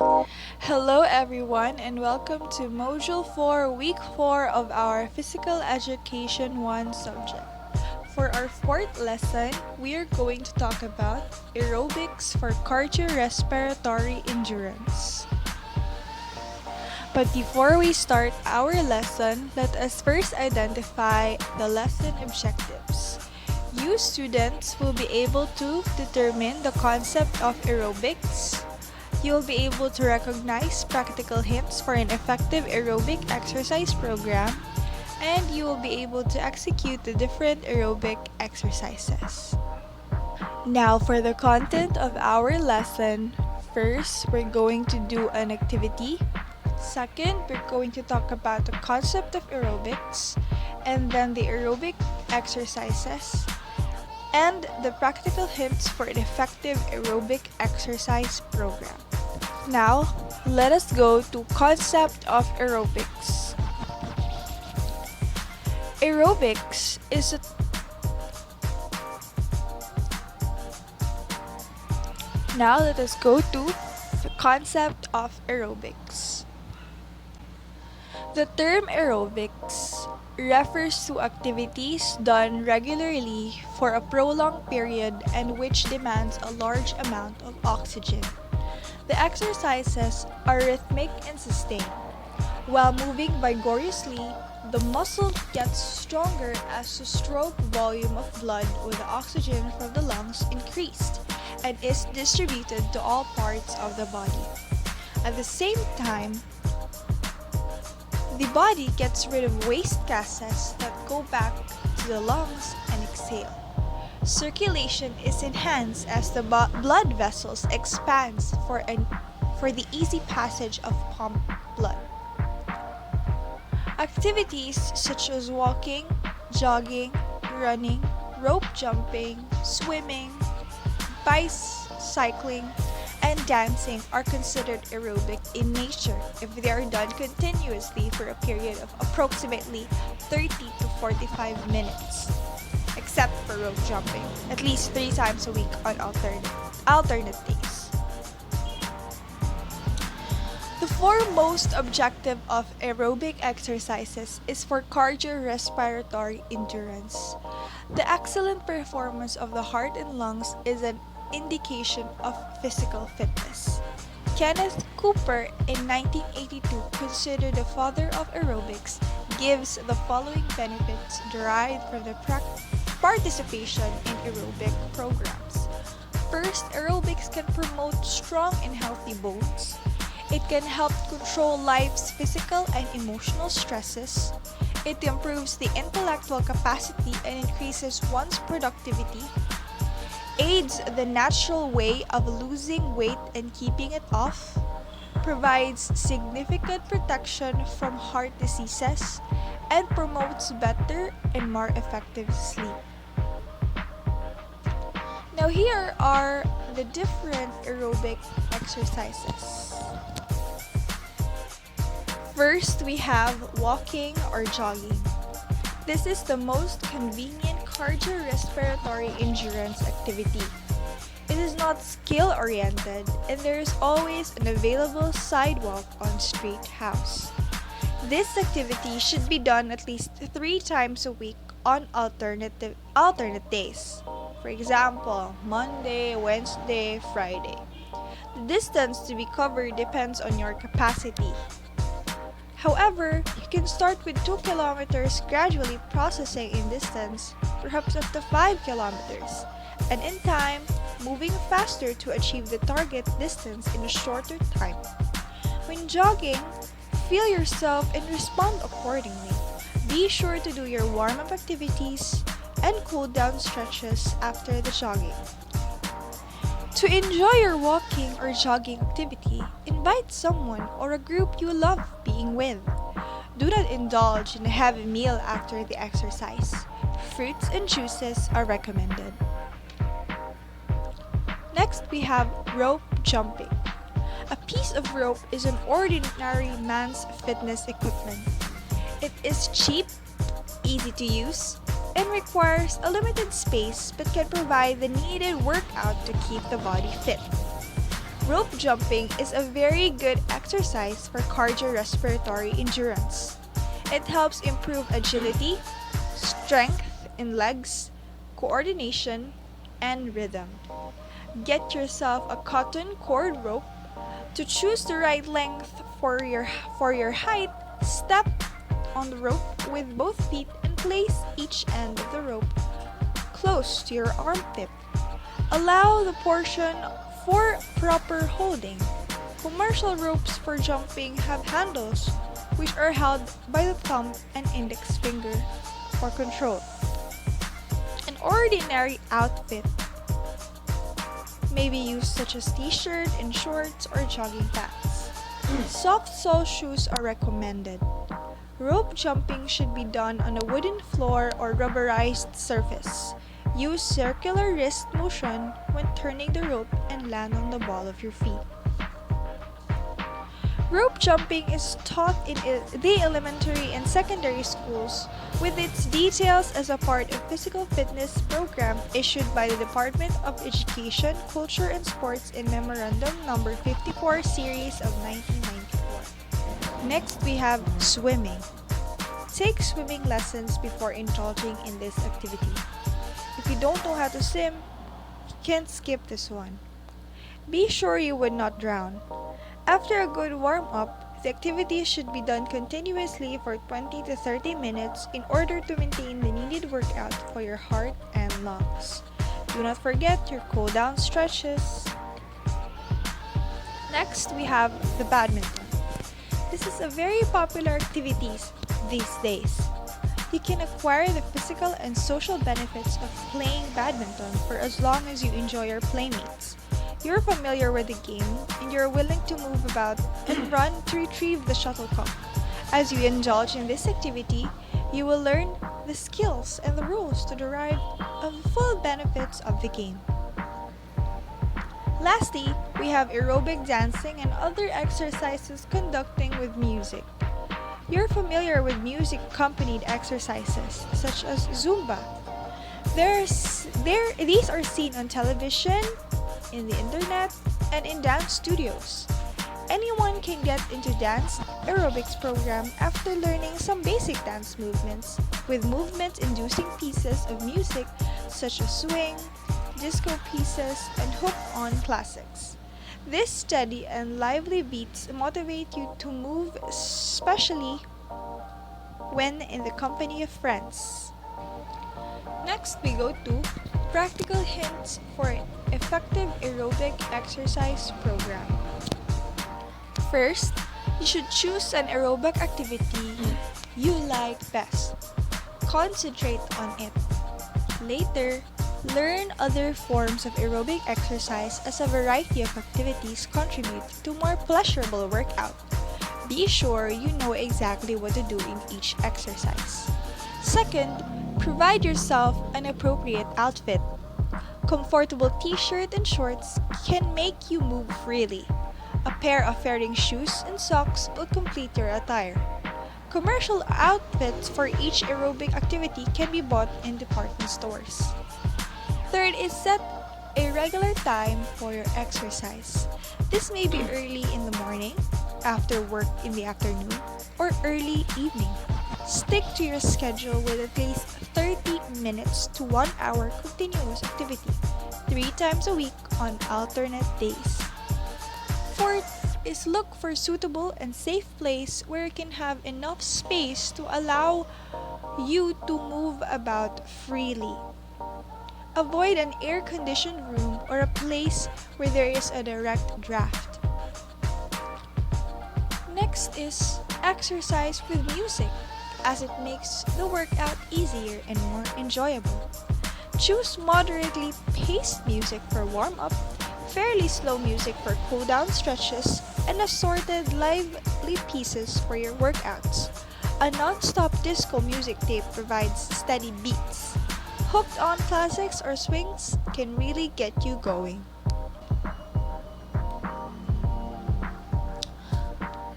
Hello everyone and welcome to Module 4, Week 4 of our Physical Education 1 subject. For our fourth lesson, we are going to talk about aerobics for cardiorespiratory endurance. But before we start our lesson, let us first identify the lesson objectives. You students will be able to determine the concept of aerobics. You'll be able to recognize practical hints for an effective aerobic exercise program, and you will be able to execute the different aerobic exercises. Now for the content of our lesson, first we're going to do an activity. Second, we're going to talk about the concept of aerobics, and then the aerobic exercises, and the practical hints for an effective aerobic exercise program. Now, let us go to concept of aerobics. Aerobics is a Now let us go to the concept of aerobics. The term aerobics refers to activities done regularly for a prolonged period and which demands a large amount of oxygen. The exercises are rhythmic and sustained. While moving vigorously, the muscle gets stronger as the stroke volume of blood with the oxygen from the lungs increased and is distributed to all parts of the body. At the same time, the body gets rid of waste gases that go back to the lungs and exhale. Circulation is enhanced as the blood vessels expands for the easy passage of pumped blood. Activities such as walking, jogging, running, rope jumping, swimming, bicycling, and dancing are considered aerobic in nature if they are done continuously for a period of approximately 30 to 45 minutes, except for rope jumping, at least 3 times a week on alternate days. The foremost objective of aerobic exercises is for cardiorespiratory endurance. The excellent performance of the heart and lungs is an indication of physical fitness. Kenneth Cooper in 1982, considered the father of aerobics, gives the following benefits derived from the participation in aerobic programs. First, aerobics can promote strong and healthy bones. It can help control life's physical and emotional stresses. It improves the intellectual capacity and increases one's productivity. Aids the natural way of losing weight and keeping it off, provides significant protection from heart diseases, and promotes better and more effective sleep. Now here are the different aerobic exercises. First, we have walking or jogging. This is the most convenient cardiorespiratory endurance activity. It is not skill-oriented, and there is always an available sidewalk on Street House. This activity should be done at least 3 times a week on alternate days. For example, Monday, Wednesday, Friday. The distance to be covered depends on your capacity. However, you can start with 2 kilometers, gradually processing in distance, perhaps up to 5 kilometers, and in time, moving faster to achieve the target distance in a shorter time. When jogging, feel yourself and respond accordingly. Be sure to do your warm-up activities and cool-down stretches after the jogging. To enjoy your walking or jogging activity, invite someone or a group you love being with. Do not indulge in a heavy meal after the exercise. Fruits and juices are recommended. Next, we have rope jumping. A piece of rope is an ordinary man's fitness equipment. It is cheap, easy to use, and requires a limited space but can provide the needed workout to keep the body fit. Rope jumping is a very good exercise for cardiorespiratory endurance. It helps improve agility, strength in legs, coordination, and rhythm. Get yourself a cotton cord rope. To choose the right length for your height, step on the rope with both feet and place each end of the rope close to your armpit. Allow the portion for proper holding. Commercial ropes for jumping have handles which are held by the thumb and index finger for control. An ordinary outfit may be used such as t-shirt and shorts or jogging pants. Soft sole shoes are recommended. Rope jumping should be done on a wooden floor or rubberized surface. Use circular wrist motion when turning the rope and land on the ball of your feet. Rope jumping is taught in the elementary and secondary schools with its details as a part of physical fitness program issued by the Department of Education, Culture and Sports in Memorandum Number 54 Series of 1994. Next, we have swimming. Take swimming lessons before indulging in this activity. If you don't know how to swim, you can't skip this one. Be sure you would not drown. After a good warm-up, the activity should be done continuously for 20 to 30 minutes in order to maintain the needed workout for your heart and lungs. Do not forget your cool-down stretches. Next, we have the badminton. This is a very popular activity these days. You can acquire the physical and social benefits of playing badminton for as long as you enjoy your playmates. You're familiar with the game and you're willing to move about and run to retrieve the shuttlecock. As you indulge in this activity, you will learn the skills and the rules to derive of the full benefits of the game. Lastly, we have aerobic dancing and other exercises conducting with music. You're familiar with music-accompanied exercises such as Zumba. These are seen on television, in the internet, and in dance studios. Anyone can get into dance aerobics program after learning some basic dance movements with movement-inducing pieces of music such as swing, disco pieces, and hook-on classics. This steady and lively beats motivate you to move, especially when in the company of friends. Next, we go to practical hints for an effective aerobic exercise program. First, you should choose an aerobic activity you like best. Concentrate on it. Later, learn other forms of aerobic exercise as a variety of activities contribute to more pleasurable workout. Be sure you know exactly what to do in each exercise. Second, provide yourself an appropriate outfit. Comfortable t-shirt and shorts can make you move freely. A pair of fitting shoes and socks will complete your attire. Commercial outfits for each aerobic activity can be bought in department stores. Third is set a regular time for your exercise. This may be early in the morning, after work in the afternoon, or early evening. Stick to your schedule with at least 30 minutes to 1 hour continuous activity, 3 times a week on alternate days. Fourth is look for suitable and safe place where you can have enough space to allow you to move about freely. Avoid an air-conditioned room or a place where there is a direct draft. Next is exercise with music, as it makes the workout easier and more enjoyable. Choose moderately paced music for warm-up, fairly slow music for cool-down stretches, and assorted lively pieces for your workouts. A non-stop disco music tape provides steady beats. Hooked-on classics or swings can really get you going.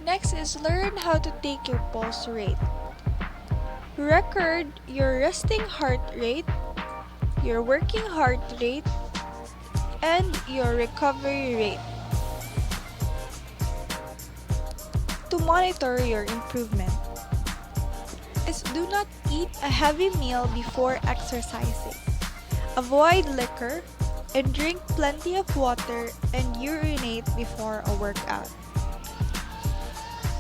Next is learn how to take your pulse rate. Record your resting heart rate, your working heart rate, and your recovery rate. monitor your improvement is do not eat a heavy meal before exercising. Avoid liquor and drink plenty of water and urinate before a workout.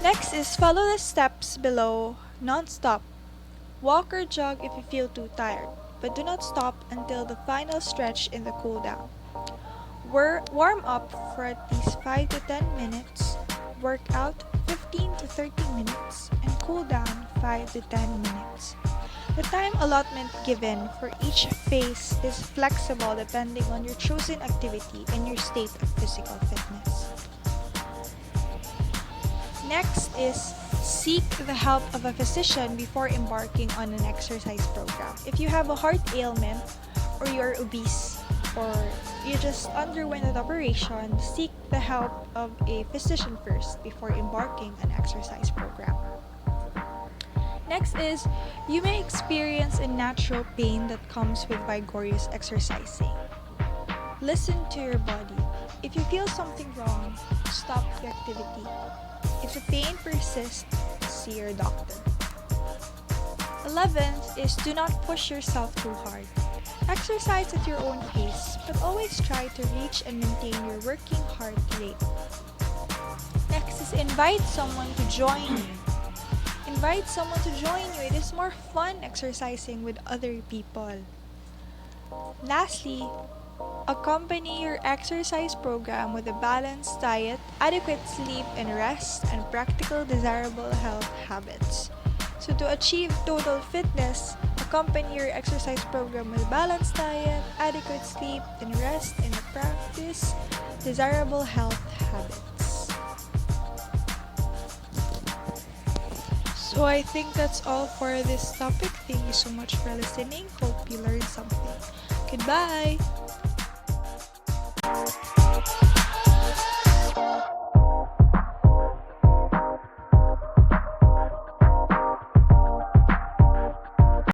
Next is follow the steps below non-stop. Walk or jog if you feel too tired, but do not stop until the final stretch in the cool down. Warm up for at least 5 to 10 minutes, work out 15 to 30 minutes, and cool down 5 to 10 minutes. The time allotment given for each phase is flexible depending on your chosen activity and your state of physical fitness. Next is seek the help of a physician before embarking on an exercise program. If you have a heart ailment or you're obese or you just underwent an operation, seek the help of a physician first before embarking on an exercise program. Next is you may experience a natural pain that comes with vigorous exercising. Listen to your body. If you feel something wrong, stop the activity. If the pain persists, see your doctor. 11th is do not push yourself too hard. Exercise at your own pace, but always try to reach and maintain your working heart rate. Next is invite someone to join you. Invite someone to join you. It is more fun exercising with other people. Lastly, accompany your exercise program with a balanced diet, adequate sleep and rest, and practical desirable health habits. So to achieve total fitness, accompany your exercise program with a balanced diet, adequate sleep and rest, and practice desirable health habits. So I think that's all for this topic. Thank you so much for listening. Hope you learned something. Goodbye!